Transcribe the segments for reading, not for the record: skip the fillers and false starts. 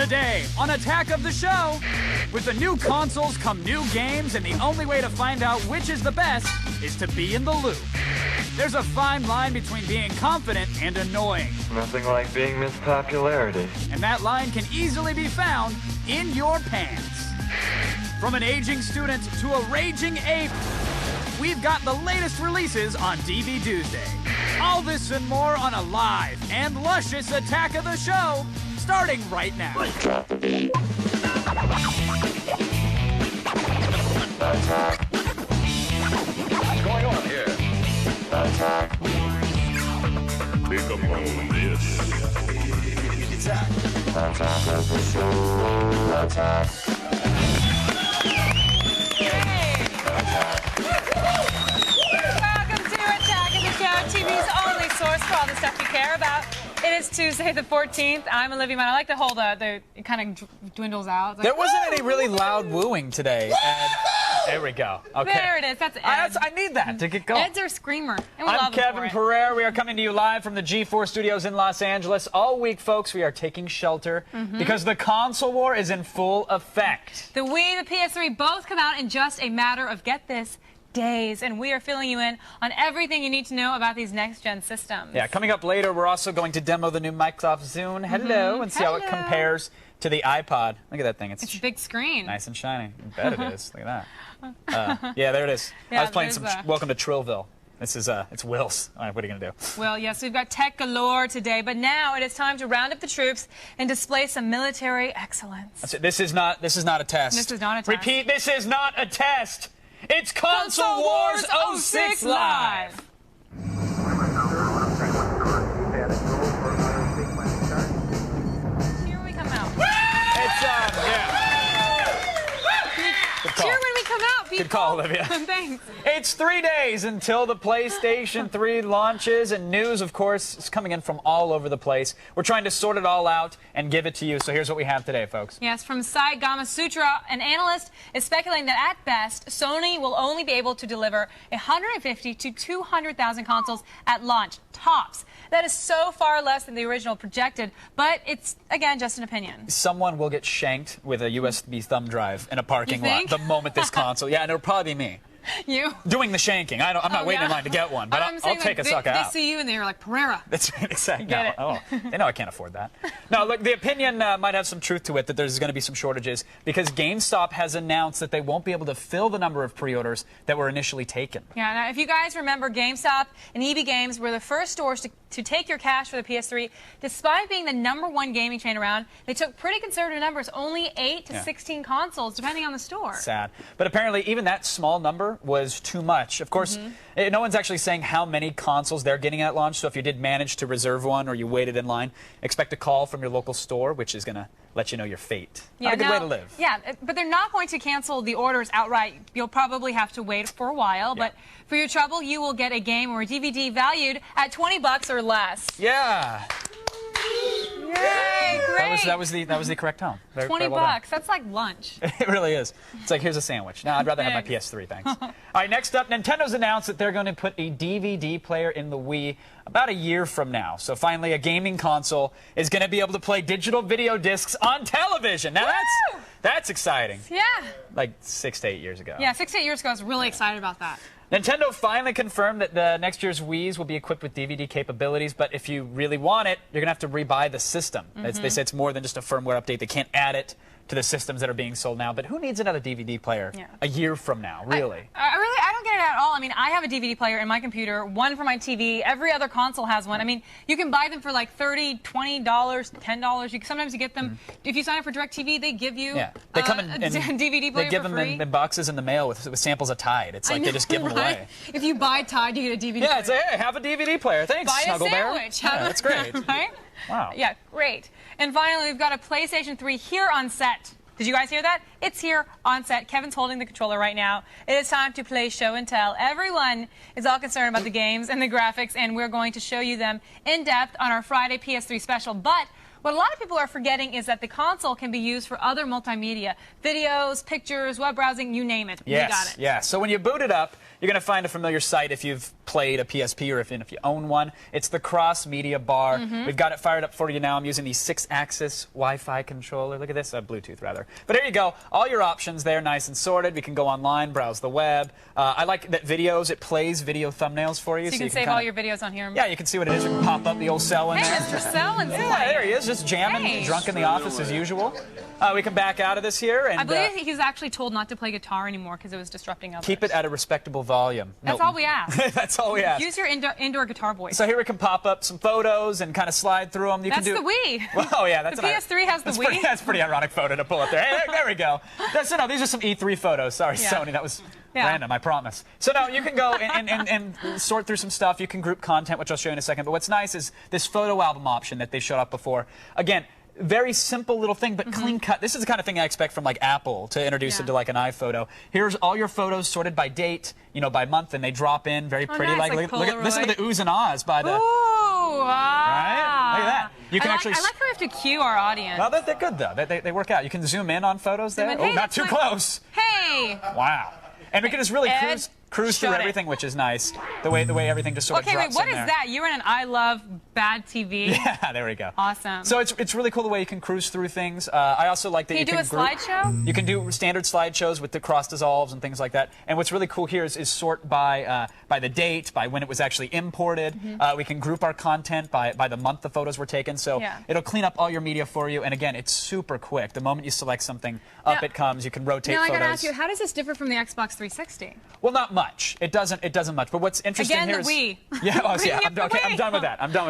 Today on Attack of the Show, with the new consoles come new games, and the only way to find out which is the best is to be in the loop. There's a fine line between being confident and annoying. Nothing like being Miss Popularity. And that line can easily be found in your pants. From an aging student to a raging ape, we've got the latest releases on DV Tuesday. All this and more on a live and luscious Attack of the Show, starting right now. What's going on here? Attack. Pick up on this. Attack. Attack of the Show. Attack. Welcome to Attack of the Show, TV's only source for all the stuff you care about. It is Tuesday the 14th. I'm Olivia Munn. I like to hold it kind of dwindles out. Like, there wasn't any really loud wooing today. Ed. There we go. Okay. There it is. That's Ed. I need that to get going. Ed's our screamer. And we I'm love him Kevin for it. Pereira. We are coming to you live from the G4 studios in Los Angeles. All week, folks, we are taking shelter because the console war is in full effect. The Wii, the PS3 both come out in just a matter of, get this, days, and we are filling you in on everything you need to know about these next-gen systems. Yeah, coming up later, we're also going to demo the new Microsoft Zune. Hello, and see how it compares to the iPod. Look at that thing. It's a big screen. Nice and shiny. I bet it is. Look at that. Yeah, there it is. Yeah, I was playing some Welcome to Trillville. This is, it's Will's. All right, what are you going to do? Well, yes, we've got tech galore today, but now it is time to round up the troops and display some military excellence. This is not a test. This is not a test. Repeat, this is not a test. It's Console Wars 06 Live. Here we come out. It's, yeah. Good call. Cheer when we come out, people. Good call, Olivia. Thanks. It's 3 days until the PlayStation 3 launches, and news, of course, is coming in from all over the place. We're trying to sort it all out and give it to you, so here's what we have today, folks. Yes, from Sai Gamasutra, an analyst is speculating that at best, Sony will only be able to deliver 150 to 200,000 consoles at launch, tops. That is so far less than the original projected, but it's, again, just an opinion. Someone will get shanked with a USB thumb drive in a parking lot think? the moment this console. Yeah, and it'll probably be me. You? Doing the shanking. I'm not waiting in line to get one, but I'll take a sucker out. They see you and they're like, Pereira. That's exactly. Get it. Oh, they know I can't afford that. Now, look, the opinion might have some truth to it that there's going to be some shortages because GameStop has announced that they won't be able to fill the number of pre-orders that were initially taken. Yeah, now if you guys remember, GameStop and EB Games were the first stores to take your cash for the PS3. Despite being the #1 gaming chain around, they took pretty conservative numbers, only 8 to 16 consoles, depending on the store. Sad. But apparently, even that small number was too much. Of course, no one's actually saying how many consoles they're getting at launch, so if you did manage to reserve one or you waited in line, expect a call from your local store, which is going to let you know your fate. Yeah, Not a good way to live. Yeah, but they're not going to cancel the orders outright. You'll probably have to wait for a while, but for your trouble, you will get a game or a DVD valued at $20 or less. Yeah. Yay, great. That was the correct tone. Very well done. $20, that's like lunch. It really is. It's like, here's a sandwich. No, I'd rather have my PS3, thanks. All right, next up, Nintendo's announced that they're going to put a DVD player in the Wii about a year from now. So finally, a gaming console is going to be able to play digital video discs on television. Now, that's exciting. Yeah. Like 6 to 8 years ago. Yeah, 6 to 8 years ago, I was really excited about that. Nintendo finally confirmed that the next year's Wiis will be equipped with DVD capabilities, but if you really want it, you're going to have to rebuy the system. They say it's more than just a firmware update. They can't add it to the systems that are being sold now. But who needs another DVD player a year from now, really? I don't get it at all. I mean, I have a DVD player in my computer, one for my TV. Every other console has one. I mean, you can buy them for like $30, $20, $10. Sometimes you get them. If you sign up for DirecTV, they give you they come in, a DVD player They give for them free. in boxes in the mail with samples of Tide. It's like they just give them away. If you buy Tide, you get a DVD player. Yeah, it's like, hey, have a DVD player. Thanks, Buy a Snuggle Bear. sandwich. Yeah, that's great. Right? Wow. Yeah, great. And finally, we've got a PlayStation 3 here on set. Did you guys hear that? It's here on set. Kevin's holding the controller right now. It is time to play show and tell. Everyone is all concerned about the games and the graphics, and we're going to show you them in depth on our Friday PS3 special. But what a lot of people are forgetting is that the console can be used for other multimedia. Videos, pictures, web browsing, you name it. Yes, We got it. yeah. So when you boot it up, you're going to find a familiar site if you've played a PSP or if you own one. It's the Cross Media Bar. We've got it fired up for you now. I'm using the 6-axis Wi-Fi controller. Look at this, Bluetooth rather. But there you go. All your options there, nice and sorted. We can go online, browse the web. I like that videos. It plays video thumbnails for you. So you can save all your videos on here. Yeah, you can see what it is. You can pop up the old cell in there. Hey, Mr. Sellin's Yeah, there he is, just jamming, drunk in the office as usual. We can back out of this here. And, I believe he's actually told not to play guitar anymore because it was disrupting others. keep it at a respectable volume. That's all we ask. That's all we ask. Use your indoor guitar voice. So here we can pop up some photos and kind of slide through them. That's the Wii. Well, yeah, that's the PS3 has the Wii. That's a pretty ironic photo to pull up there. Hey, there we go. No, these are some E3 photos. Sorry, Sony, that was random, I promise. So now you can go and sort through some stuff. You can group content, which I'll show you in a second. But what's nice is this photo album option that they showed up before. Again, very simple little thing, but clean cut. This is the kind of thing I expect from like Apple to introduce into like an iPhoto. Here's all your photos sorted by date, by month, and they drop in very pretty. Nice, Look at listen to the oohs and ahs by the. Ooh, right? Look at that. You can actually. I like how we have to cue our audience. Well, they're good though. They work out. You can zoom in on photos there. Hey, not too close. Hey. Wow. And we can just really cruise through everything, which is nice. The way everything just sort of drops in there. Okay, wait, what is that? You're in an I Love Bad TV. Yeah, there we go. Awesome. So it's really cool the way you can cruise through things. I also like that can you do a slideshow? You can do standard slideshows with the cross dissolves and things like that. And what's really cool here is sort by the date, by when it was actually imported. We can group our content by the month the photos were taken. So it'll clean up all your media for you. And again, it's super quick. The moment you select something, up it comes. You can rotate photos. Now I gotta ask you, how does this differ from the Xbox 360? Well, not much. It doesn't much. But what's interesting Again, here the Wii. Yeah, I'm done with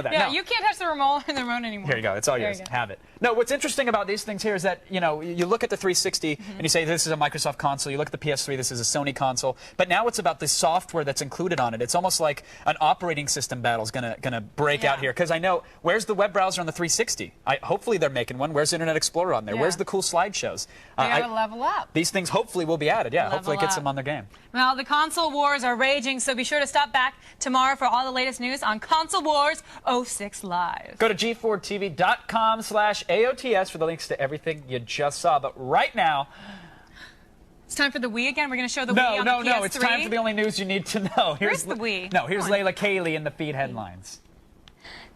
that. Yeah, no. you can't touch the remote anymore. Here you go. It's all yours. Have it. No, what's interesting about these things here is that, you look at the 360 and you say this is a Microsoft console. You look at the PS3, this is a Sony console. But now it's about the software that's included on it. It's almost like an operating system battle is gonna break out here. Because I know, where's the web browser on the 360? Hopefully they're making one. Where's Internet Explorer on there? Where's the cool slideshows? They gotta level up. These things hopefully will be added. Yeah, hopefully it gets them on their game. Well, the console wars are raging, so be sure to stop back tomorrow for all the latest news on Console Wars 06 Live. Go to g4tv.com/AOTS for the links to everything you just saw. But right now, it's time for the Wii again. We're going to show the Wii on the PS3. No, it's time for the only news you need to know. Where's the Wii? No, here's Layla Cayley in the feed headlines.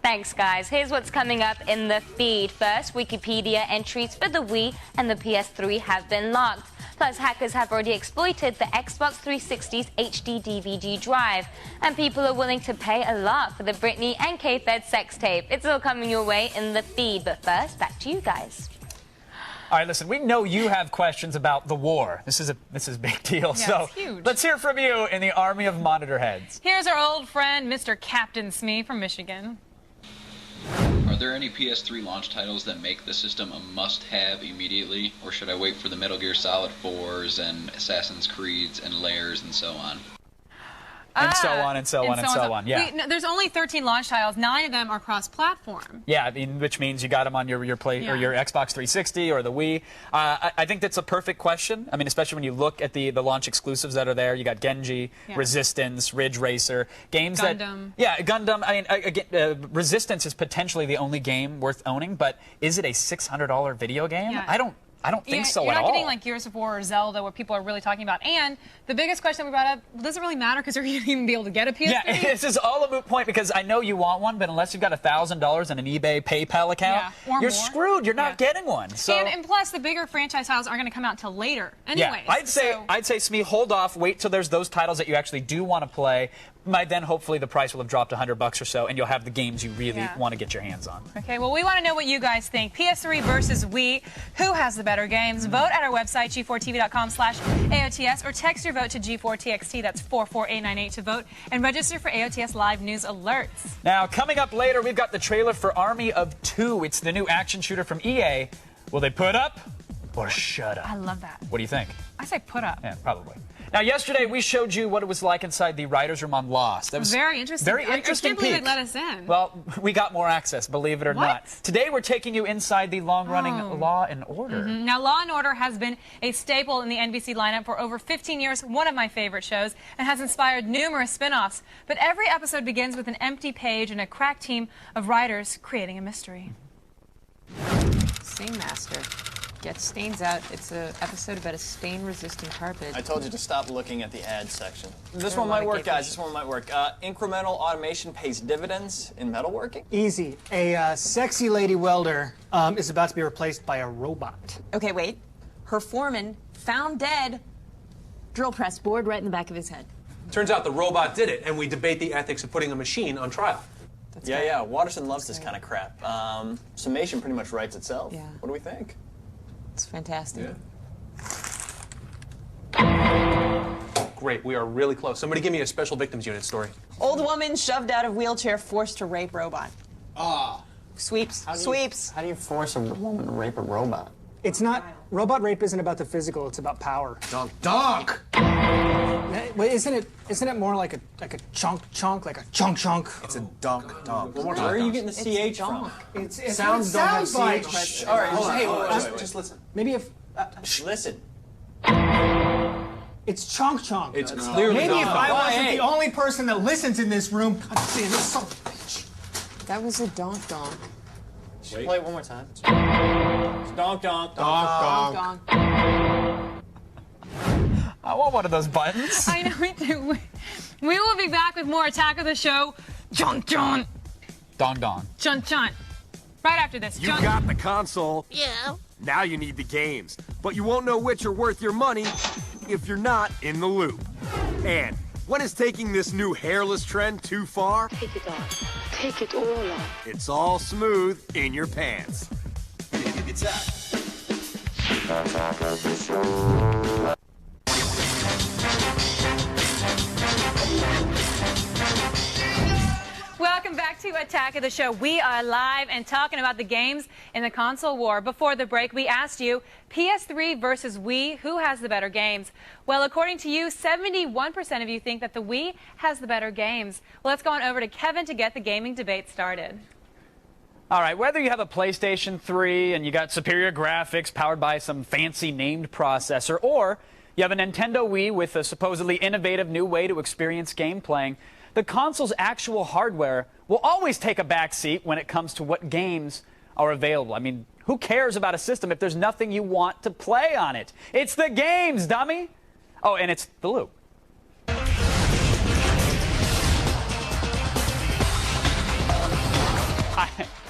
Thanks, guys. Here's what's coming up in the feed. First, Wikipedia entries for the Wii and the PS3 have been locked. Plus, hackers have already exploited the Xbox 360's HD DVD drive. And people are willing to pay a lot for the Britney and K-Fed sex tape. It's all coming your way in the feed. But first, back to you guys. All right, listen, we know you have questions about the war. This is a big deal. Yeah, so it's huge. Let's hear from you in the army of monitor heads. Here's our old friend, Mr. Captain Smee from Michigan. Are there any PS3 launch titles that make the system a must-have immediately, or should I wait for the Metal Gear Solid 4s and Assassin's Creeds and Layers and so on? And so on and so on and so on. Yeah. There's only 13 launch titles. 9 of them are cross-platform. Yeah, which means you got them on your or your Xbox 360 or the Wii. I think that's a perfect question. I mean, especially when you look at the launch exclusives that are there. You got Genji, Resistance, Ridge Racer, games Gundam. Gundam. I mean, again, Resistance is potentially the only game worth owning, but is it a $600 video game? Yeah. I don't think so at all. You're not getting like Gears of War or Zelda, where people are really talking about. And the biggest question we brought up, does it really matter because you're going to even be able to get a PS3? Yeah, this is all a moot point because I know you want one, but unless you've got $1,000 in an eBay PayPal account, or you're more. screwed. You're not getting one. So and plus, the bigger franchise titles aren't going to come out till later. Anyways, I'd say, Smee, hold off. Wait till there's those titles that you actually do want to play. By then, hopefully, the price will have dropped $100 or so, and you'll have the games you really want to get your hands on. Okay, well, we want to know what you guys think. PS3 versus Wii. Who has the better games? Vote at our website, g4tv.com/AOTS, or text your vote to G4TXT. That's 44898 to vote, and register for AOTS Live News alerts. Now, coming up later, we've got the trailer for Army of Two. It's the new action shooter from EA. Will they put up or shut up? I love that. What do you think? I say put up. Yeah, probably. Now, yesterday we showed you what it was like inside the writer's room on Lost. That was very interesting. Very interesting. I can't believe they let us in. Well, we got more access, believe it or not. Today we're taking you inside the long-running Law and Order. Now, Law and Order has been a staple in the NBC lineup for over 15 years, one of my favorite shows, and has inspired numerous spin-offs. But every episode begins with an empty page and a crack team of writers creating a mystery. Scene Master. Get stains out. It's an episode about a stain-resistant carpet. I told you to stop looking at the ad section. This There are one a lot might of work, gay guys. fish. This one might work. Incremental automation pays dividends in metalworking? Easy. A sexy lady welder is about to be replaced by a robot. Okay, wait. Her foreman found dead. Drill press bored right in the back of his head. Turns out the robot did it, and we debate the ethics of putting a machine on trial. Yeah. Watterson loves this kind of crap. Summation pretty much writes itself. Yeah. What do we think? It's fantastic. Great, we are really close. Somebody give me a special victims unit story. Old woman shoved out of wheelchair, forced to rape robot. Sweeps. Sweeps. How do you force a woman to rape a robot? It's not. Robot rape isn't about the physical. It's about power. Donk! Wait, isn't it more like a chunk, like a chunk? It's a dunk. Where time. are you getting the CH from? It's Sounds don't have sound CH. bites. All right, Hey, wait. just listen. Maybe if Listen. it's chunk. It's clearly Maybe if not. I wasn't Hey. the only person that listens in this room. God damn, this son of a bitch. That was a donk. Should we play it one more time? Donk. Donk. I want one of those buttons. I know we do. We will be back with more Attack of the Show. John. Dong. Right after this. You got the console. Yeah. Now you need the games. But you won't know which are worth your money if you're not in the loop. And when is taking this new hairless trend too far? Take it off. Take it all off. It's all smooth in your pants. Welcome back to Attack of the Show. We are live and talking about the games in the console war. Before the break, we asked you, PS3 versus Wii, who has the better games? Well, according to you, 71% of you think that the Wii has the better games. Well, let's go on over to Kevin to get the gaming debate started. All right, whether you have a PlayStation 3 and you got superior graphics powered by some fancy named processor, or you have a Nintendo Wii with a supposedly innovative new way to experience game playing, the console's actual hardware will always take a back seat when it comes to what games are available. I mean, who cares about a system if there's nothing you want to play on it? It's the games, dummy! Oh, and it's the loop.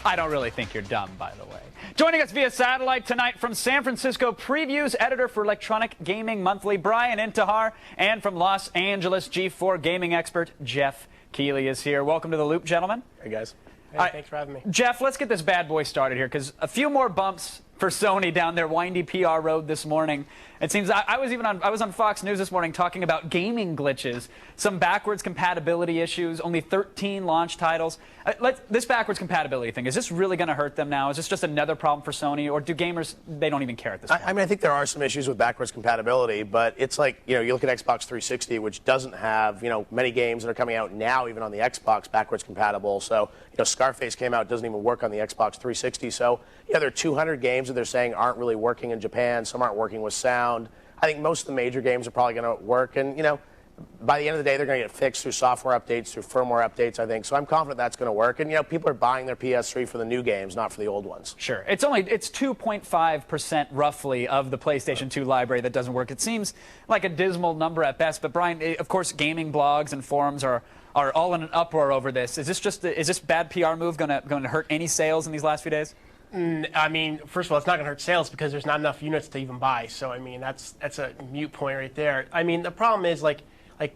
I don't really think you're dumb, by the way. Joining us via satellite tonight from San Francisco Previews, editor for Electronic Gaming Monthly, Brian Intihar, and from Los Angeles, G4 gaming expert, Jeff Keighley is here. Welcome to the Loop, gentlemen. Hey, guys. Hey, thanks for having me. Jeff, let's get this bad boy started here, because a few more bumps for Sony down their windy PR road this morning. It seems I was on Fox News this morning talking about gaming glitches, some backwards compatibility issues, only 13 launch titles. This backwards compatibility thing, is this really going to hurt them now? Is this just another problem for Sony, or do gamers, they don't even care at this point? I mean, I think there are some issues with backwards compatibility, but it's like, you know, you look at Xbox 360, which doesn't have, you know, many games that are coming out now, even on the Xbox, backwards compatible. So, you know, Scarface came out, doesn't even work on the Xbox 360. So, yeah, there are 200 games that they're saying aren't really working in Japan. Some aren't working with sound. I think most of the major games are probably going to work, and, you know, by the end of the day, they're going to get fixed through software updates, through firmware updates, I think. So I'm confident that's going to work. And, you know, people are buying their PS3 for the new games, not for the old ones. Sure. It's 2.5% roughly of the PlayStation 2 library that doesn't work. It seems like a dismal number at best. But, Brian, of course, gaming blogs and forums are all in an uproar over this. Is this bad PR move going to hurt any sales in these last few days? I mean, first of all, it's not going to hurt sales because there's not enough units to even buy. So, I mean, that's a mute point right there. I mean, the problem is, like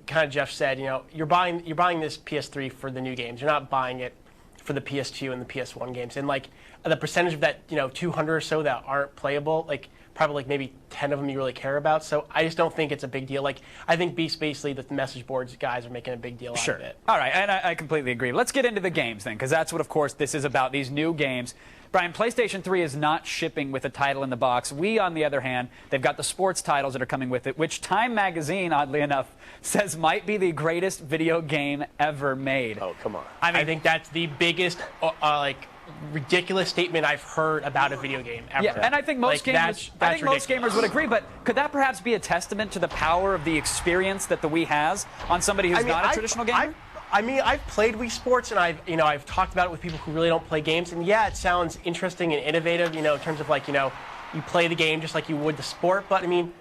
kind of Jeff said, you know, you're buying this PS3 for the new games. You're not buying it for the PS2 and the PS1 games. And, like, the percentage of that, you know, 200 or so that aren't playable, like, probably like maybe 10 of them you really care about. So I just don't think it's a big deal. Like, I think basically the message boards guys are making a big deal out of it. All right, and I completely agree. Let's get into the games then, because that's what, of course, this is about, these new games. Brian, PlayStation 3 is not shipping with a title in the box. Wii, on the other hand, they've got the sports titles that are coming with it, which Time Magazine, oddly enough, says might be the greatest video game ever made. Oh, come on. I think that's the biggest, ridiculous statement I've heard about a video game ever. Yeah, and I think most gamers would agree, but could that perhaps be a testament to the power of the experience that the Wii has on somebody who's not a traditional gamer? I mean, I've played Wii Sports, and I've talked about it with people who really don't play games, and yeah, it sounds interesting and innovative, you know, in terms of, like, you know, you play the game just like you would the sport. But I mean,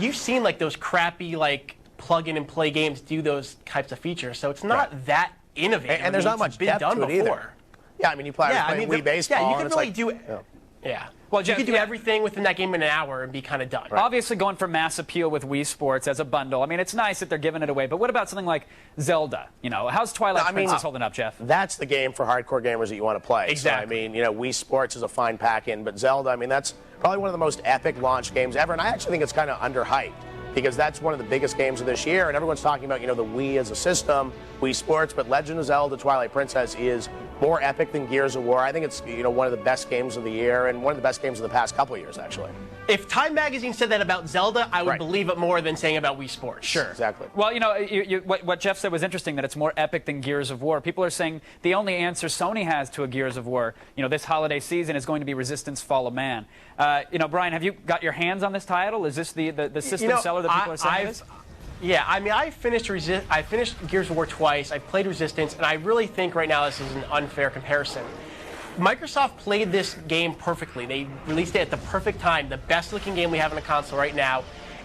you've seen like those crappy like plug in and play games do those types of features, so it's not that innovative. And there's not much been depth done to it before. either. Yeah, I mean, you play Wii Baseball. Yeah, you can and really it's do like, it. Yeah. Well, you could do everything within that game in an hour and be kind of done. Obviously, going for mass appeal with Wii Sports as a bundle. I mean, it's nice that they're giving it away, but what about something like Zelda? You know, how's Twilight Princess holding up, Jeff? That's the game for hardcore gamers that you want to play. Exactly. So, I mean, you know, Wii Sports is a fine pack-in, but Zelda, I mean, that's probably one of the most epic launch games ever, and I actually think it's kind of underhyped, because that's one of the biggest games of this year, and everyone's talking about, you know, the Wii as a system, Wii Sports, but Legend of Zelda Twilight Princess is more epic than Gears of War. I think it's, you know, one of the best games of the year, and one of the best games of the past couple of years, actually. If Time Magazine said that about Zelda, I would believe it more than saying about Wii Sports. Sure. Exactly. Well, you know, what Jeff said was interesting, that it's more epic than Gears of War. People are saying the only answer Sony has to a Gears of War, you know, this holiday season is going to be Resistance Fall of Man. You know, Brian, have you got your hands on this title? Is this the system seller that people are saying it is? Yeah, I mean, I finished Gears of War twice. I played Resistance, and I really think right now this is an unfair comparison. Microsoft played this game perfectly. They released it at the perfect time, the best-looking game we have on a console right now,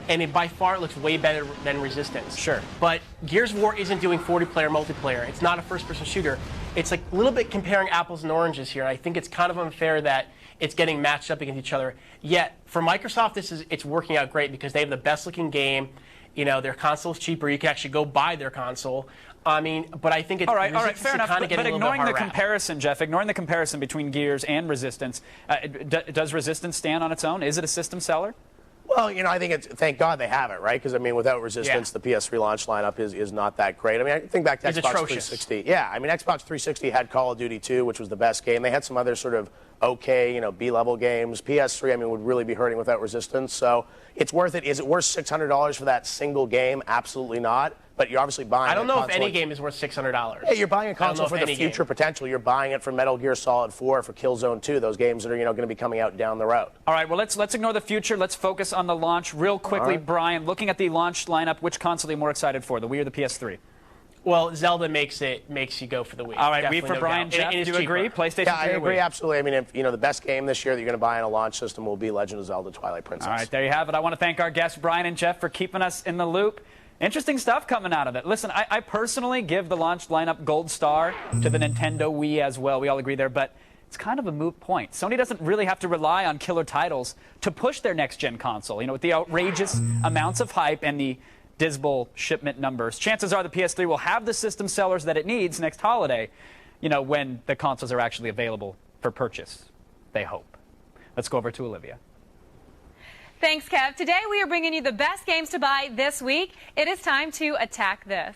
and by far it looks way better than Resistance. Sure. But Gears of War isn't doing 40-player multiplayer. It's not a first-person shooter. It's like a little bit comparing apples and oranges here. I think it's kind of unfair that it's getting matched up against each other. Yet, for Microsoft, it's working out great because they have the best-looking game. You know, their console's cheaper. You can actually go buy their console. I mean, but I think it's all right, fair enough. But ignoring the rap. comparison, Jeff, ignoring the comparison between Gears and Resistance, does Resistance stand on its own? Is it a system seller? Well, you know, I think it's, thank God they have it, right? Because, I mean, without Resistance, the PS3 launch lineup is not that great. I mean, I think back to Xbox 360. Yeah, I mean, Xbox 360 had Call of Duty 2, which was the best game. They had some other sort of okay, you know, B-level games. PS3, I mean, would really be hurting without Resistance. So it's worth it. Is it worth $600 for that single game? Absolutely not. But you're obviously buying. I don't know if any game is worth $600. Yeah, you're buying a console for the future potential. You're buying it for Metal Gear Solid 4, for Killzone 2, those games that are, you know, going to be coming out down the road. All right, well, let's ignore the future. Let's focus on the launch real quickly. Brian, looking at the launch lineup, which console are you more excited for, the Wii or the PS3? Well, Zelda makes you go for the Wii. All right, Wii for Brian. Jeff, do you agree? PlayStation 3 Yeah, I agree, absolutely. I mean, if, you know, the best game this year that you're going to buy on a launch system will be Legend of Zelda Twilight Princess. All right, there you have it. I want to thank our guests, Brian and Jeff, for keeping us in the loop. Interesting stuff coming out of it. Listen, I personally give the launch lineup gold star to the Nintendo Wii as well. We all agree there, but it's kind of a moot point. Sony doesn't really have to rely on killer titles to push their next-gen console. You know, with the outrageous amounts of hype and the dismal shipment numbers, chances are the PS3 will have the system sellers that it needs next holiday, you know, when the consoles are actually available for purchase. They hope. Let's go over to Olivia. Thanks, Kev. Today we are bringing you the best games to buy this week. It is time to attack this.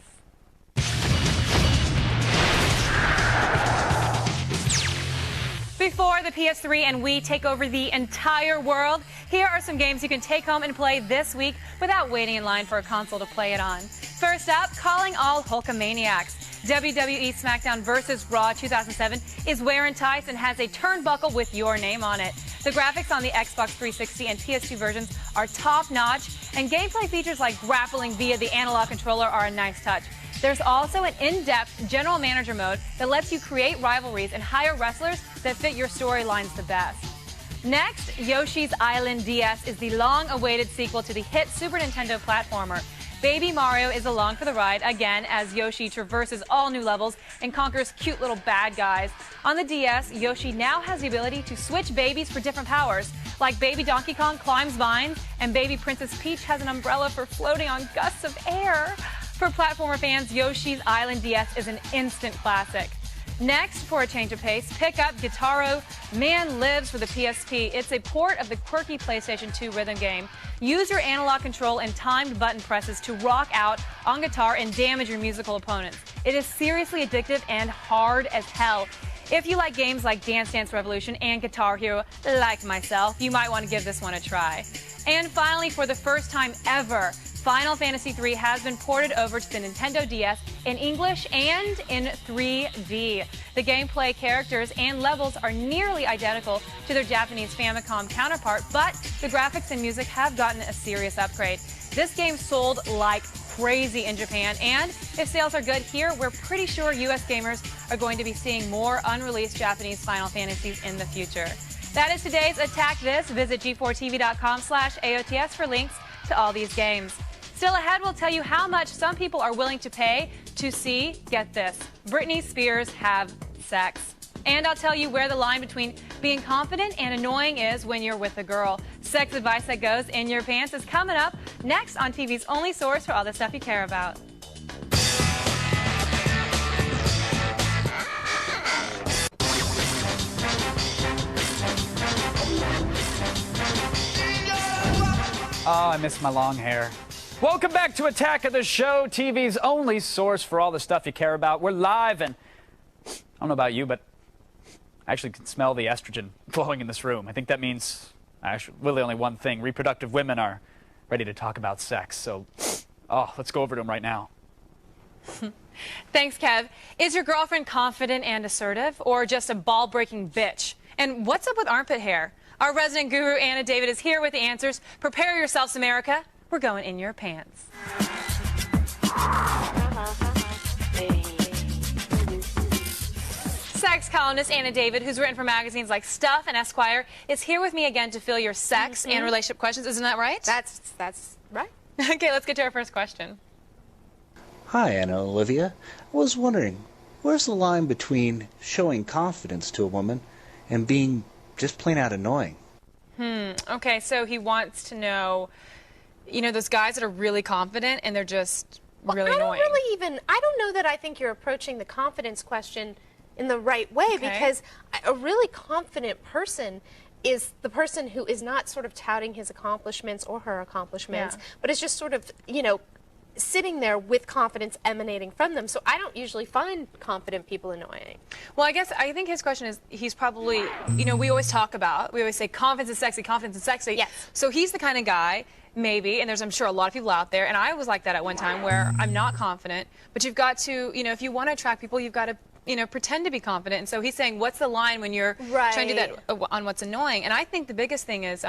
Before the PS3 and Wii take over the entire world, here are some games you can take home and play this week without waiting in line for a console to play it on. First up, calling all Hulkamaniacs. WWE SmackDown vs. Raw 2007 is wear and tice and has a turnbuckle with your name on it. The graphics on the Xbox 360 and PS2 versions are top-notch, and gameplay features like grappling via the analog controller are a nice touch. There's also an in-depth general manager mode that lets you create rivalries and hire wrestlers that fit your storylines the best. Next, Yoshi's Island DS is the long-awaited sequel to the hit Super Nintendo platformer. Baby Mario is along for the ride again as Yoshi traverses all new levels and conquers cute little bad guys. On the DS, Yoshi now has the ability to switch babies for different powers, like Baby Donkey Kong climbs vines and Baby Princess Peach has an umbrella for floating on gusts of air. For platformer fans, Yoshi's Island DS is an instant classic. Next, for a change of pace, pick up Guitar Man Lives for the PSP. It's a port of the quirky PlayStation 2 rhythm game. Use your analog control and timed button presses to rock out on guitar and damage your musical opponents. It is seriously addictive and hard as hell. If you like games like Dance Dance Revolution and Guitar Hero, like myself, you might want to give this one a try. And finally, for the first time ever, Final Fantasy III has been ported over to the Nintendo DS in English and in 3D. The gameplay, characters, and levels are nearly identical to their Japanese Famicom counterpart, but the graphics and music have gotten a serious upgrade. This game sold like crazy in Japan, and if sales are good here, we're pretty sure US gamers are going to be seeing more unreleased Japanese Final Fantasies in the future. That is today's Attack This. Visit g4tv.com/AOTS for links to all these games. Still ahead, we'll tell you how much some people are willing to pay to see, get this, Britney Spears have sex. And I'll tell you where the line between being confident and annoying is when you're with a girl. Sex advice that goes in your pants is coming up next on TV's only source for all the stuff you care about. Oh, I miss my long hair. Welcome back to Attack of the Show, TV's only source for all the stuff you care about. We're live, and I don't know about you, but I actually can smell the estrogen flowing in this room. I think that means actually really only one thing. Reproductive women are ready to talk about sex. So, let's go over to them right now. Thanks, Kev. Is your girlfriend confident and assertive, or just a ball-breaking bitch? And what's up with armpit hair? Our resident guru, Anna David, is here with the answers. Prepare yourselves, America. We're going in your pants. Sex columnist Anna David, who's written for magazines like Stuff and Esquire, is here with me again to fill your sex and relationship questions. Isn't that right? That's right. Okay, let's get to our first question. Hi, Anna Olivia. I was wondering, where's the line between showing confidence to a woman and being just plain out annoying? Okay, so he wants to know, you know, those guys that are really confident and they're just really annoying. I don't know that I think you're approaching the confidence question in the right way, because a really confident person is the person who is not sort of touting his accomplishments or her accomplishments, but is just sort of, you know, sitting there with confidence emanating from them. So I don't usually find confident people annoying. Well, I think his question is, he's probably, you know, we always say confidence is sexy, confidence is sexy. Yes. So he's the kind of guy, maybe, and there's, I'm sure, a lot of people out there, and I was like that at one time, where I'm not confident, but you've got to, you know, if you want to attract people, you've got to, you know, pretend to be confident. And so he's saying, what's the line when you're trying to do that on what's annoying? And I think the biggest thing is,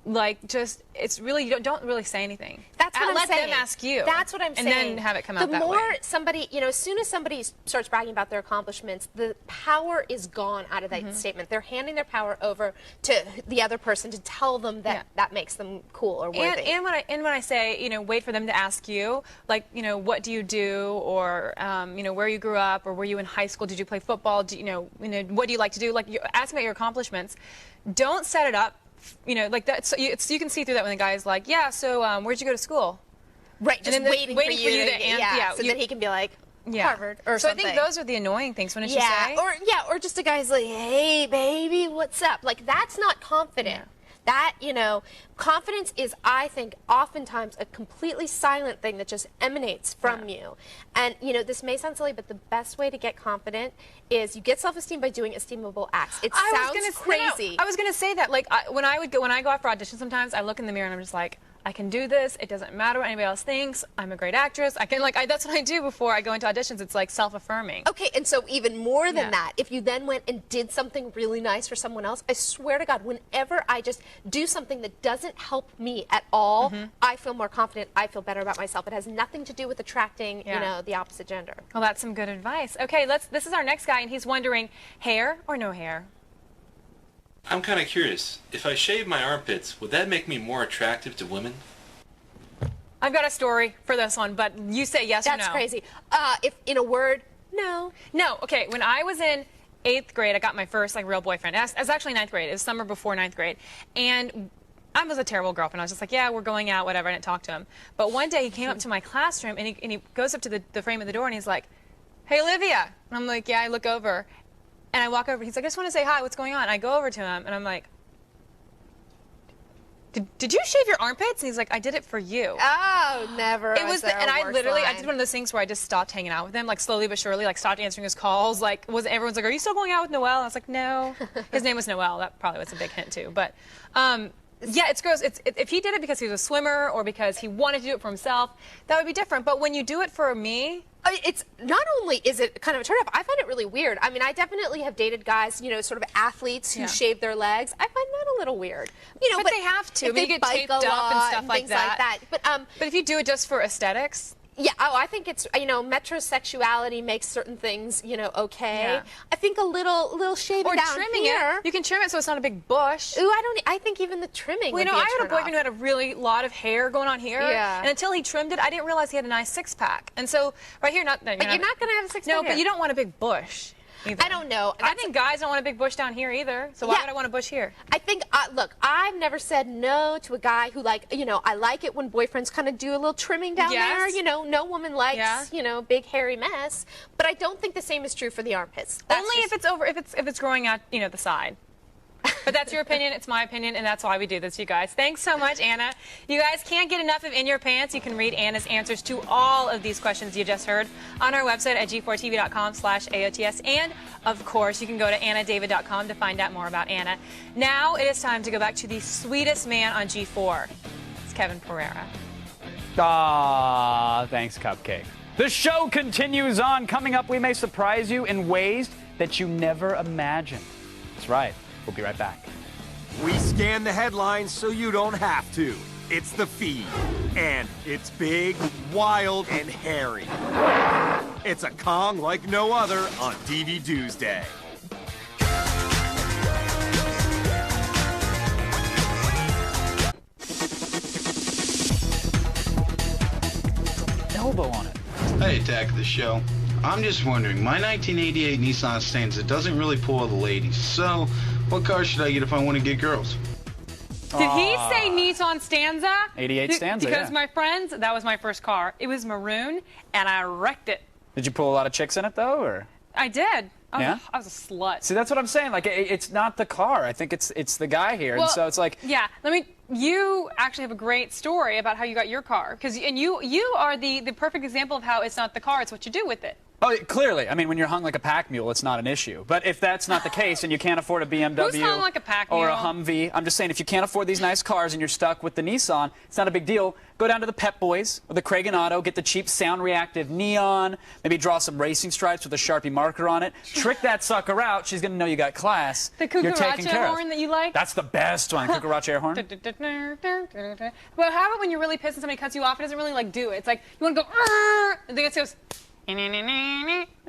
like, just, it's really, you don't really say anything. That's what I'm saying. Let them ask you. That's what I'm saying. And then have it come out that way. The more somebody, you know, as soon as somebody starts bragging about their accomplishments, the power is gone out of that statement. They're handing their power over to the other person to tell them that that makes them cool or worthy. And when I say, you know, wait for them to ask you, like, you know, what do you do, or, you know, where you grew up, or were you in high school, did you play football, do, you know, what do you like to do? Like, you ask about your accomplishments. Don't set it up, you know, like that. So you can see through that when the guy's like, yeah, so where'd you go to school? Right, just waiting for you to answer. So that he can be like, Harvard or something. So I think those are the annoying things, wouldn't you say? Or just a guy's like, hey, baby, what's up? Like, that's not confident. Yeah. That, you know, confidence is, I think, oftentimes a completely silent thing that just emanates from you. And, you know, this may sound silly, but the best way to get confident is you get self-esteem by doing esteemable acts. It sounds crazy. I was going to say that. Like, when I go out for auditions, sometimes I look in the mirror and I'm just like, I can do this. It doesn't matter what anybody else thinks. I'm a great actress. I can, that's what I do before I go into auditions. It's like self-affirming. Okay, and so even more than that, if you then went and did something really nice for someone else, I swear to God, whenever I just do something that doesn't help me at all, I feel more confident. I feel better about myself. It has nothing to do with attracting, you know, the opposite gender. Well, that's some good advice. Okay, this is our next guy, and he's wondering, hair or no hair? I'm kind of curious. If I shave my armpits, would that make me more attractive to women? I've got a story for this one, but you say yes or no. That's crazy. If in a word, no. No. Okay, when I was in 8th grade, I got my first real boyfriend. It was actually 9th grade. It was summer before 9th grade. And I was a terrible girlfriend. I was just like, yeah, we're going out, whatever. I didn't talk to him. But one day he came up to my classroom, and he goes up to the frame of the door, and he's like, hey, Olivia. And I'm like, yeah. I look over, and I walk over. He's like, I just want to say hi. What's going on? I go over to him, and I'm like, did you shave your armpits? And he's like, I did it for you. Oh, never. It was, and I literally, I did one of those things where I just stopped hanging out with him, like slowly but surely, like stopped answering his calls. Like, everyone's like, are you still going out with Noel? And I was like, no. His name was Noel. That probably was a big hint too. But yeah, it's gross. If he did it because he was a swimmer or because he wanted to do it for himself, that would be different. But when you do it for me, it's not only is it kind of a turn off, I find it really weird. I mean, I definitely have dated guys, you know, sort of athletes who shave their legs. I find that a little weird. You know, but they have to. If they get bike taped a lot up and stuff and like things like that. But if you do it just for aesthetics, Yeah, I think it's, metrosexuality makes certain things, okay. Yeah. I think a little shaving Or down trimming here. it. You can trim it so it's not a big bush. Ooh, I think even the trimming Well, would be I had a turn boyfriend off. who had a really lot of hair going on here. Yeah. And until he trimmed it, I didn't realize he had a nice six-pack. And so, right here, But you're not going to have a six-pack No, here. but you don't want a big bush. Either. I don't know. I think guys don't want a big bush down here either. So why Yeah. would I want a bush here? I think, look, I've never said no to a guy who, I like it when boyfriends kind of do a little trimming down there. Yes. No woman likes, big hairy mess. But I don't think the same is true for the armpits. That's Only if it's growing out, the side. But that's your opinion, it's my opinion, and that's why we do this, you guys. Thanks so much, Anna. You guys can't get enough of In Your Pants. You can read Anna's answers to all of these questions you just heard on our website at g4tv.com/AOTS. And, of course, you can go to annadavid.com to find out more about Anna. Now it is time to go back to the sweetest man on G4. It's Kevin Pereira. Thanks, Cupcake. The show continues on. Coming up, we may surprise you in ways that you never imagined. That's right. We'll be right back. We scan the headlines so you don't have to. It's The Feed. And it's big, wild, and hairy. It's a Kong like no other on DV Tuesday. Elbow on it. Hey, Attack of the Show. I'm just wondering, my 1988 Nissan Stanza doesn't really pull all the ladies, so what car should I get if I want to get girls? Did he say Nissan Stanza? 88 Stanza, Because yeah. my friends, that was my first car. It was maroon, and I wrecked it. Did you pull a lot of chicks in it, though, or? I did. Yeah? I was a slut. See, that's what I'm saying. Like, it's not the car. I think it's the guy here. Well, and so it's like... Yeah, you actually have a great story about how you got your car. And you are the perfect example of how it's not the car, it's what you do with it. Oh, clearly. I mean, when you're hung like a pack mule, it's not an issue. But if that's not the case and you can't afford a BMW Who's hung like a pack or a mule? Humvee, I'm just saying, if you can't afford these nice cars and you're stuck with the Nissan, it's not a big deal. Go down to the Pep Boys or the Craig & Otto, get the cheap sound reactive neon, maybe draw some racing stripes with a Sharpie marker on it. Trick that sucker out. She's going to know you got class. The You're taken cucaracha care of. horn that you like? That's the best one, cucaracha air horn. Well, how about when you're really pissed and somebody cuts you off? It doesn't really do it. It's like you want to go, "Arr!" and then it goes. Yeah,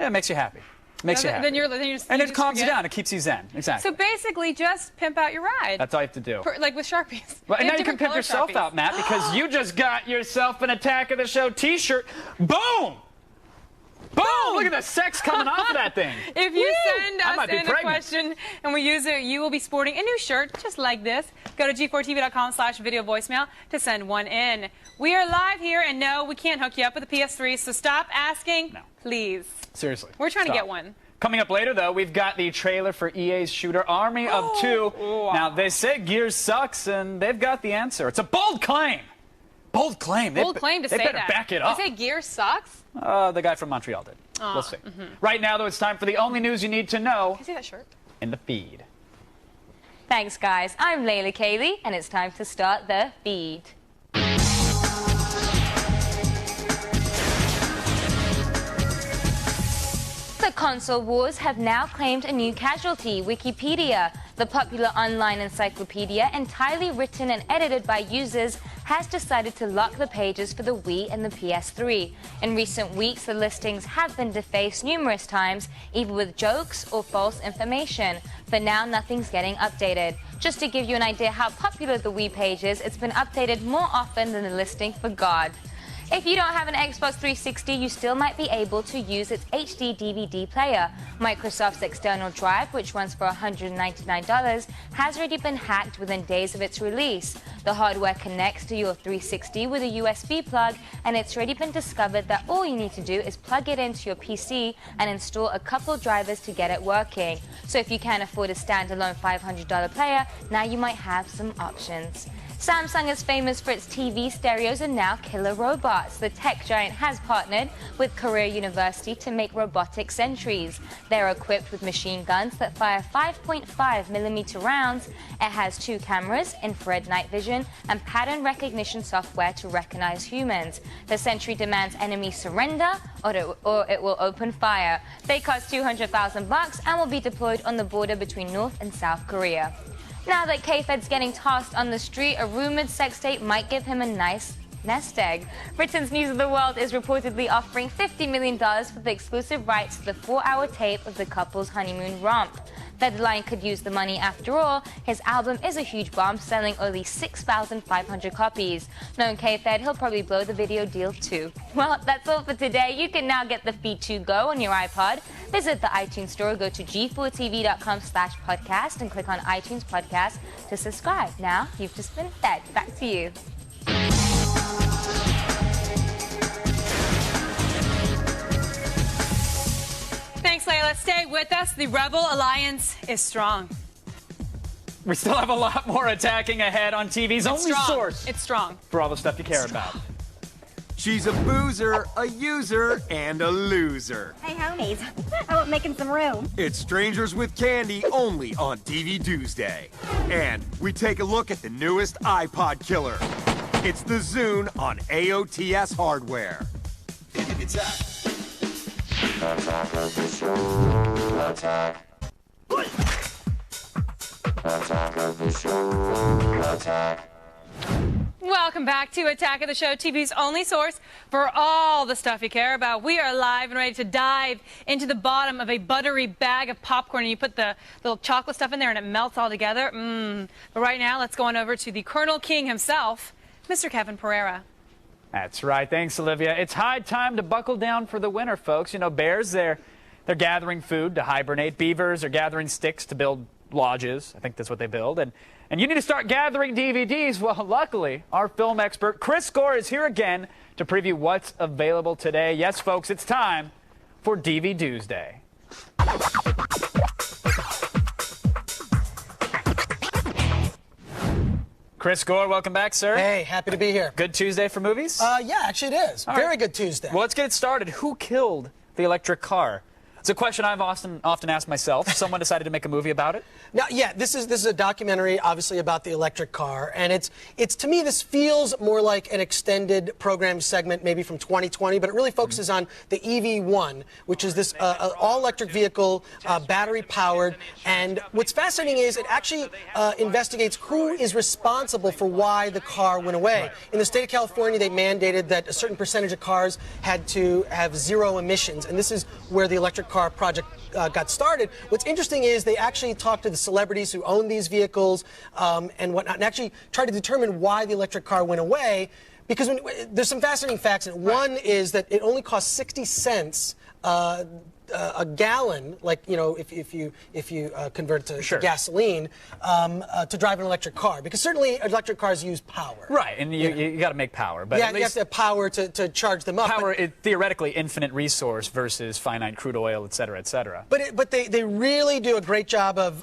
it makes you happy. Makes you happy. Then you and it just calms you forget. down. It keeps you zen. Exactly. So basically, just pimp out your ride. That's all you have to do. Like with Sharpies. Well, and They now have you can different pimp color yourself Sharpies. out, Matt, because you just got yourself an Attack of the Show T-shirt. Boom! Boom! Look at the sex coming off of that thing. If you Woo! send I us might be in a pregnant. question and we use it, you will be sporting a new shirt just like this. Go to g4tv.com/video voicemail to send one in. We are live here, and no, we can't hook you up with a PS3, so stop asking, please. Seriously. We're trying to Stop. get one. Coming up later, though, we've got the trailer for EA's shooter Army of Two. Now, they say Gears sucks, and they've got the answer. It's a bold claim. Bold claim. Bold claim to they say better that. back it up. You say Gears sucks? The guy from Montreal did. We'll see. Right now, though, it's time for the only news you need to know Can I see that shirt? in the feed. Thanks, guys. I'm Layla Kaylee, and it's time to start the feed. The console wars have now claimed a new casualty, Wikipedia. The popular online encyclopedia, entirely written and edited by users, has decided to lock the pages for the Wii and the PS3. In recent weeks, the listings have been defaced numerous times, either with jokes or false information. But now nothing's getting updated. Just to give you an idea how popular the Wii page is, it's been updated more often than the listing for God. If you don't have an Xbox 360, you still might be able to use its HD DVD player. Microsoft's external drive, which runs for $199, has already been hacked within days of its release. The hardware connects to your 360 with a USB plug, and it's already been discovered that all you need to do is plug it into your PC and install a couple drivers to get it working. So if you can't afford a standalone $500 player, now you might have some options. Samsung is famous for its TV stereos and now killer robots. The tech giant has partnered with Korea University to make robotic sentries. They're equipped with machine guns that fire 5.5mm rounds. It has 2 cameras, infrared night vision, and pattern recognition software to recognize humans. The sentry demands enemy surrender or it will open fire. They cost $200,000 and will be deployed on the border between North and South Korea. Now that K-Fed's getting tossed on the street, a rumored sex tape might give him a nice nest egg. Britain's News of the World is reportedly offering $50 million for the exclusive rights to the 4-hour tape of the couple's honeymoon romp. Federline could use the money after all. His album is a huge bomb, selling only 6,500 copies. Knowing K-Fed, he'll probably blow the video deal too. Well, that's all for today. You can now get the feed to go on your iPod. Visit the iTunes store, go to g4tv.com/podcast and click on iTunes Podcast to subscribe. Now, you've just been fed. Back to you. Thanks, Layla. Stay with us. The Rebel Alliance is strong. We still have a lot more attacking ahead on TV's only source. It's strong. For all the stuff you care about. She's a boozer, a user, and a loser. Hey, homies. How about making some room? It's Strangers with Candy only on TV Tuesday. And we take a look at the newest iPod killer. It's the Zune on AOTS hardware. Attack of the show. Attack. Attack of the show. Attack. Welcome back to Attack of the Show, TV's only source for all the stuff you care about. We are live and ready to dive into the bottom of a buttery bag of popcorn, and you put the little chocolate stuff in there and it melts all together. But right now, let's go on over to the Colonel King himself, Mr. Kevin Pereira. That's right. Thanks, Olivia. It's high time to buckle down for the winter, folks. You know, bears, they're gathering food to hibernate. Beavers are gathering sticks to build lodges. I think that's what they build. And you need to start gathering DVDs. Well, luckily, our film expert, Chris Gore, is here again to preview what's available today. Yes, folks, it's time for DVD Tuesday. Chris Gore, welcome back, sir. Hey, happy to be here. Good Tuesday for movies? Yeah, actually it is. Very good Tuesday. Well, let's get it started. Who killed the electric car? It's a question I've often asked myself. Someone decided to make a movie about it? Now, yeah, this is a documentary, obviously, about the electric car, and it's to me, this feels more like an extended program segment, maybe from 2020, but it really focuses on the EV1, which is this all-electric vehicle, battery-powered, and what's fascinating is it actually investigates who is responsible for why the car went away. In the state of California, they mandated that a certain percentage of cars had to have zero emissions, and this is where the electric car project got started. What's interesting is they actually talked to the celebrities who own these vehicles and whatnot, and actually tried to determine why the electric car went away. Because there's some fascinating facts. And one is that it only costs 60 cents a gallon, like, you know, if you convert it to gasoline, to drive an electric car, because certainly electric cars use power. Right, and you got to make power, but yeah, at least you have to have power to charge them up. Power is theoretically infinite resource versus finite crude oil, et cetera, et cetera. But they really do a great job of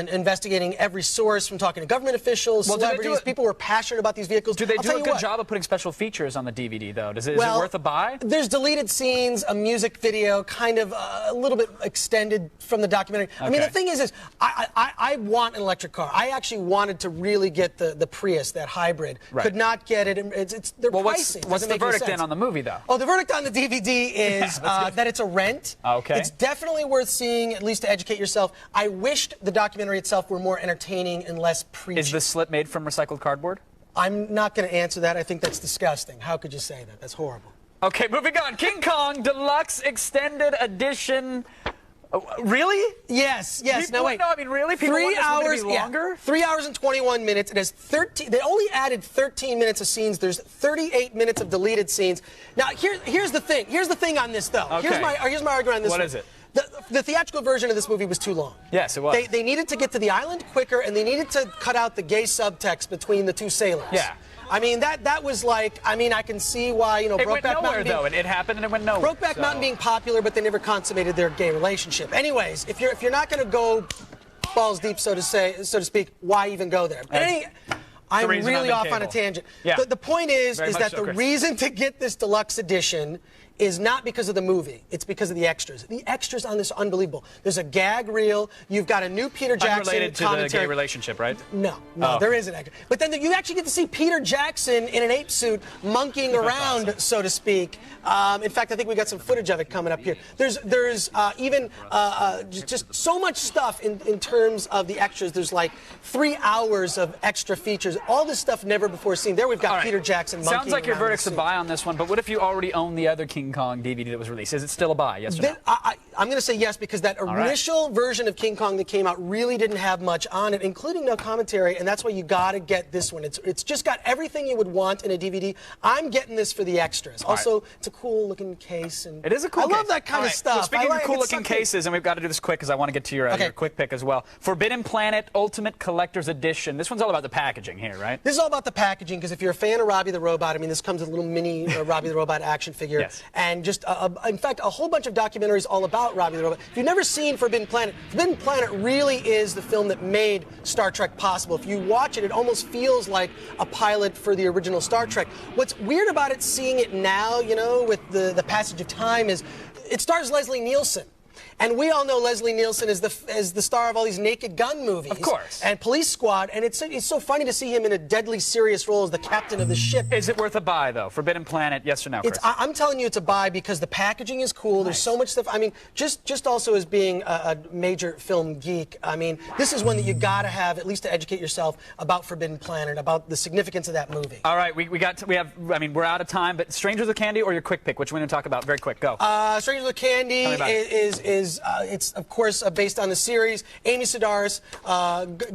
investigating every source, from talking to government officials, celebrities, people who are passionate about these vehicles. Do they do a good job of putting special features on the DVD, though? Is it worth a buy? There's deleted scenes, a music video, kind of a little bit extended from the documentary. I mean, the thing is I want an electric car. I actually wanted to really get the Prius, that hybrid. Right. Could not get it. They're pricey. What's the verdict then on the movie, though? Oh, the verdict on the DVD is that it's a rent. Okay. It's definitely worth seeing, at least to educate yourself. I wished the documentary itself were more entertaining and less preachy. Is the slip made from recycled cardboard? I'm not going to answer that. I think that's disgusting. How could you say that? That's horrible. Okay, moving on. King Kong Deluxe Extended Edition. Really? Yes. No, wait. No, I mean, really? People want this movie to be longer? Yeah. 3 hours and 21 minutes. It has 13. They only added 13 minutes of scenes. There's 38 minutes of deleted scenes. Now, here's the thing. Here's the thing on this, though. Okay. Here's my argument on this. What is it? The theatrical version of this movie was too long. Yes, it was. They needed to get to the island quicker, and they needed to cut out the gay subtext between the two sailors. Yeah. I mean, that was like, I mean, I can see why, you know, it went Brokeback nowhere, Mountain. though. It happened and it went nowhere. Brokeback Mountain being popular, but they never consummated their gay relationship. Anyways, if you're not going to go balls deep, so to speak, why even go there? I'm really off on a tangent. Yeah. The point is Very that so, the reason to get this deluxe edition is not because of the movie. It's because of the extras. The extras on this are unbelievable. There's a gag reel. You've got a new Peter Jackson Unrelated to commentary. the gay relationship, right? No, Oh. there is an extra. But then you actually get to see Peter Jackson in an ape suit monkeying around, so to speak. In fact, I think we got some footage of it coming up here. There's even just so much stuff in terms of the extras. There's like 3 hours of extra features. All this stuff never before seen. There we've got Peter Jackson monkeying Sounds like your around verdict's a the suit. buy on this one, but what if you already own the other King Kong DVD that was released? Is it still a buy, yes or no? I'm going to say yes, because that right. initial version of King Kong that came out really didn't have much on it, including no commentary, and that's why you got to get this one. It's just got everything you would want in a DVD. I'm getting this for the extras. Also, it's a cool-looking case. And It is a cool I case. love that kind All of right. stuff. So speaking I of cool-looking cases, and we've got to do this quick because I want to get to your quick pick as well. Forbidden Planet Ultimate Collector's Edition. This one's all about the packaging here, right? This is all about the packaging, because if you're a fan of Robbie the Robot, I mean, this comes with a little mini Robbie the Robot action figure. Yes. And just, in fact, a whole bunch of documentaries all about Robbie the Robot. If you've never seen Forbidden Planet really is the film that made Star Trek possible. If you watch it, it almost feels like a pilot for the original Star Trek. What's weird about it, seeing it now, you know, with the passage of time, is it stars Leslie Nielsen. And we all know Leslie Nielsen as the star of all these Naked Gun movies. Of course. And Police Squad. And it's so funny to see him in a deadly serious role as the captain of the ship. Is it worth a buy, though? Forbidden Planet, yes or no, Chris? I'm telling you it's a buy, because the packaging is cool. There's so much stuff. I mean, just also as being a major film geek, I mean, this is one that you got to have, at least to educate yourself about Forbidden Planet, about the significance of that movie. All right, we're out of time, but Strangers with Candy or your quick pick? Which one do you talk about? Very quick, go. Strangers with Candy it's of course based on the series. Amy Sedaris,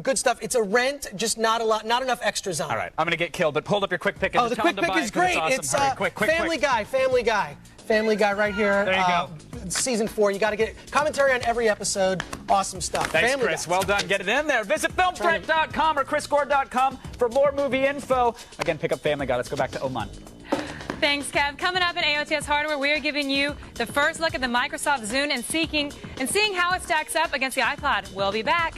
good stuff. It's a rent, just not enough extras on it. All right, I'm going to get killed, but hold up your quick pick. And Oh, the just tell quick them to pick buy is it 'cause great. It's awesome. Hurry, quick, Family Guy. Family Guy right here. There you go. Season 4. You got to get commentary on every episode. Awesome stuff. Thanks, Family Chris. Guy. Well done. Get it in there. Visit filmthreat.com or chrisgore.com for more movie info. Again, pick up Family Guy. Let's go back to Oman. Thanks, Kev. Coming up in AOTS Hardware, we are giving you the first look at the Microsoft Zune and seeing how it stacks up against the iPod. We'll be back.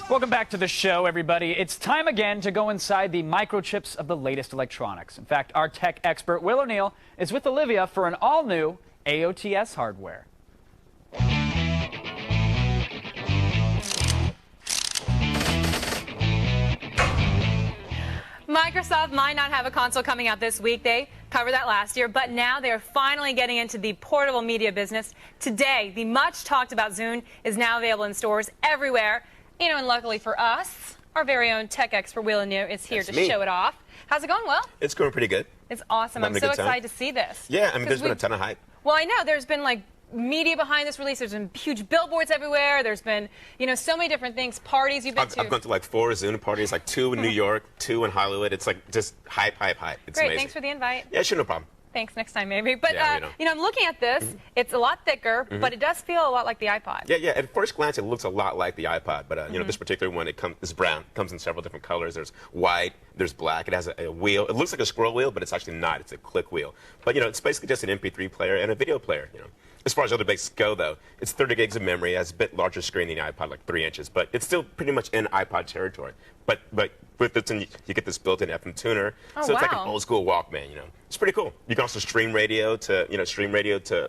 Welcome back to the show, everybody. It's time again to go inside the microchips of the latest electronics. In fact, our tech expert, Will O'Neill, is with Olivia for an all-new AOTS Hardware. Microsoft might not have a console coming out this week. They covered that last year, but now they are finally getting into the portable media business. Today, the much talked about Zune is now available in stores everywhere. You know, and luckily for us, our very own tech expert, Will O'Neill, is here to show it off. How's it going, Will? It's going pretty good. It's awesome. I'm so excited to see this. Yeah, I mean, there's been a ton of hype. Well, I know. There's been, like, media behind this release. There's been huge billboards everywhere. There's been, you know, so many different things. Parties you've been to. I've gone to, like, 4 Zune parties, like 2 in New York, 2 in Hollywood. It's, like, just hype. It's Great. amazing. Thanks for the invite. Yeah, sure, no problem. Thanks. Next time, maybe. But, Yeah, you know, I'm looking at this. It's a lot thicker, but it does feel a lot like the iPod. Yeah. At first glance, it looks a lot like the iPod, but you know, this particular one, it's brown. It comes in several different colors. There's white, there's black. It has a wheel. It looks like a scroll wheel, but it's actually not. It's a click wheel. But you know, it's basically just an MP3 player and a video player. You know, as far as other basics go, though, it's 30 gigs of memory. It has a bit larger screen than the iPod, like 3 inches, but it's still pretty much in iPod territory. But with this, you get this built-in FM tuner, so it's like an old school Walkman. You know, it's pretty cool. You can also stream radio to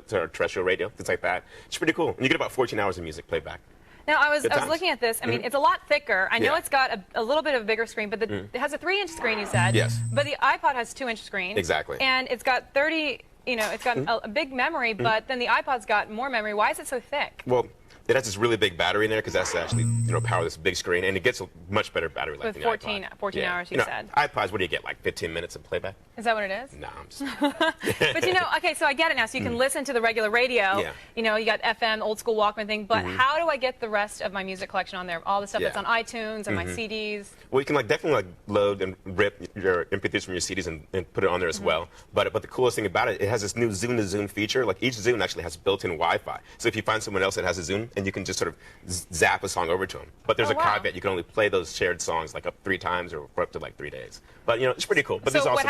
terrestrial radio, things like that. It's pretty cool. And you get about 14 hours of music playback. Now, I was looking at this. I mean, it's a lot thicker. I know it's got a little bit of a bigger screen, but it has a 3-inch screen, you said. Yes. But the iPod has a 2-inch screen. Exactly. And it's got 30, you know, it's got a big memory, but then the iPod's got more memory. Why is it so thick? Well, it has this really big battery in there because that's actually, you know, power this big screen, and it gets a much better battery life With than the 14 iPod. hours, you know, said. iPods, what do you get, like 15 minutes of playback? Is that what it is? No, I'm just... But you know, okay, so I get it now. So you can listen to the regular radio. Yeah. You know, you got FM, old school Walkman thing. But how do I get the rest of my music collection on there? All the stuff that's on iTunes and my CDs. Well, you can definitely load and rip your MP3s from your CDs and put it on there as well. But the coolest thing about it, it has this new Zune to Zune feature. Like each Zune actually has built-in Wi-Fi. So if you find someone else that has a Zune, and you can just sort of zap a song over to them. But there's a caveat: you can only play those shared songs like up 3 times or for up to like 3 days. But you know, it's pretty cool. But so what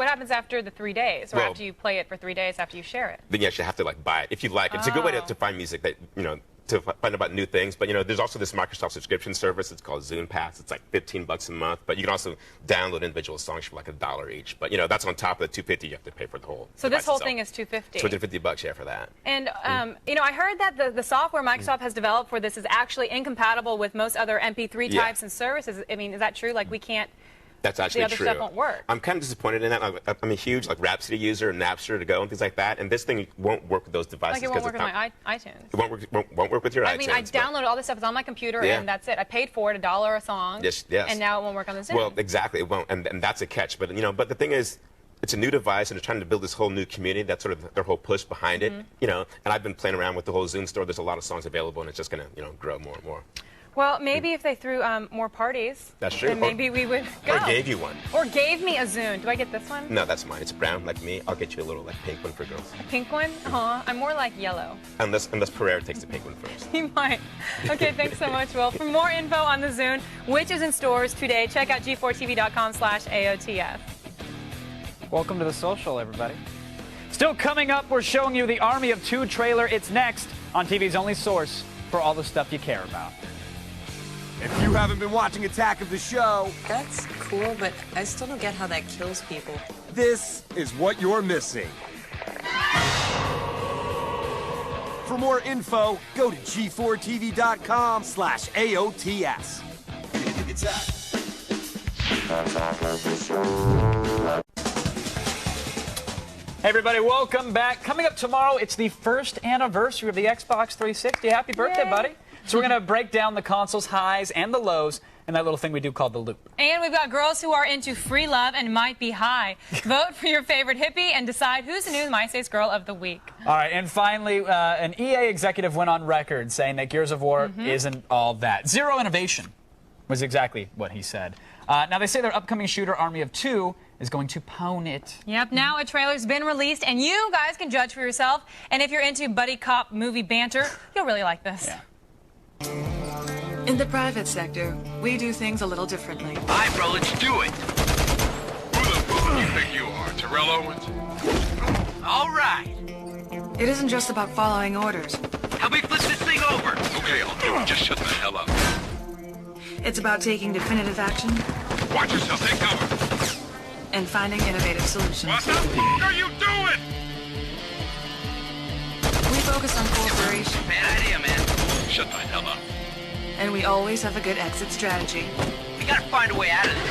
happens after the 3 days, or after you play it for 3 days after you share it? Then you actually have to buy it if you like it. It's a good way to find music that, you know, to find about new things. But, there's also this Microsoft subscription service. It's called Zoom Pass. It's like $15 a month. But you can also download individual songs for like $1 each. But, that's on top of the $250 you have to pay for the whole So this whole itself. thing is $250. $250, yeah, for that. And, I heard that the software Microsoft has developed for this is actually incompatible with most other MP3 types and services. I mean, is that true? Like, we can't... That's actually the other true. stuff won't work. I'm kind of disappointed in that. I'm a huge Rhapsody user, Napster to go, and things like that. And this thing won't work with those devices. Like it won't work with my iTunes. It won't work with your iTunes. I mean, I downloaded all this stuff. It's on my computer, and that's it. I paid for it, $1 a song. Yes. And now it won't work on the Zoom. Well, exactly. It won't, and that's a catch. But but the thing is, it's a new device, and they're trying to build this whole new community. That's sort of their whole push behind it. And I've been playing around with the whole Zoom store. There's a lot of songs available, and it's just going to grow more and more. Well, maybe if they threw more parties, that's true. Then maybe we would go. Or gave you one. Or gave me a Zune. Do I get this one? No, that's mine. It's brown like me. I'll get you a little pink one for girls. A pink one? Aw, I'm more like yellow. Unless Pereira takes the pink one first. He might. Okay, thanks so much, Will. For more info on the Zune, which is in stores today, check out g4tv.com/AOTF. Welcome to the social, everybody. Still coming up, we're showing you the Army of Two trailer. It's next on TV's only source for all the stuff you care about. If you haven't been watching Attack of the Show... That's cool, but I still don't get how that kills people. This is what you're missing. For more info, go to g4tv.com/AOTS. Hey everybody, welcome back. Coming up tomorrow, it's the first anniversary of the Xbox 360. Happy birthday, buddy. So we're going to break down the console's highs and the lows and that little thing we do called the loop. And we've got girls who are into free love and might be high. Vote for your favorite hippie and decide who's the new MySpace Girl of the Week. All right, and finally, an EA executive went on record saying that Gears of War isn't all that. Zero innovation was exactly what he said. Now, they say their upcoming shooter, Army of Two, is going to pwn it. Yep, now a trailer's been released, and you guys can judge for yourself. And if you're into buddy cop movie banter, you'll really like this. Yeah. In the private sector, we do things a little differently. All right, bro, let's do it. Who the fuck do you think you are, Terrell Owens? All right. It isn't just about following orders. Help me flip this thing over. Okay, I'll do it. Just shut the hell up. It's about taking definitive action. Watch yourself, take cover. And finding innovative solutions. What the fuck are you doing? We focus on cooperation. Bad idea, man. Shut the hell up. And we always have a good exit strategy. We gotta find a way out of this.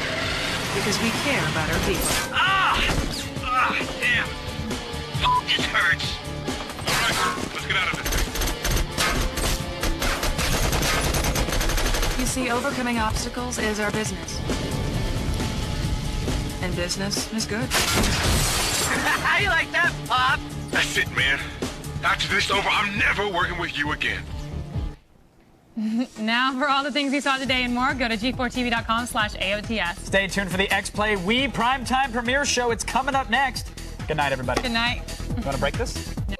Because we care about our people. Damn. This hurts. All right, let's get out of this thing. You see, overcoming obstacles is our business. And business is good. How you like that, Pop? That's it, man. After this is over, I'm never working with you again. Now, for all the things you saw today and more, go to g4tv.com/AOTS. Stay tuned for the X-Play Wii Primetime Premiere Show. It's coming up next. Good night, everybody. Good night. You want to break this? No.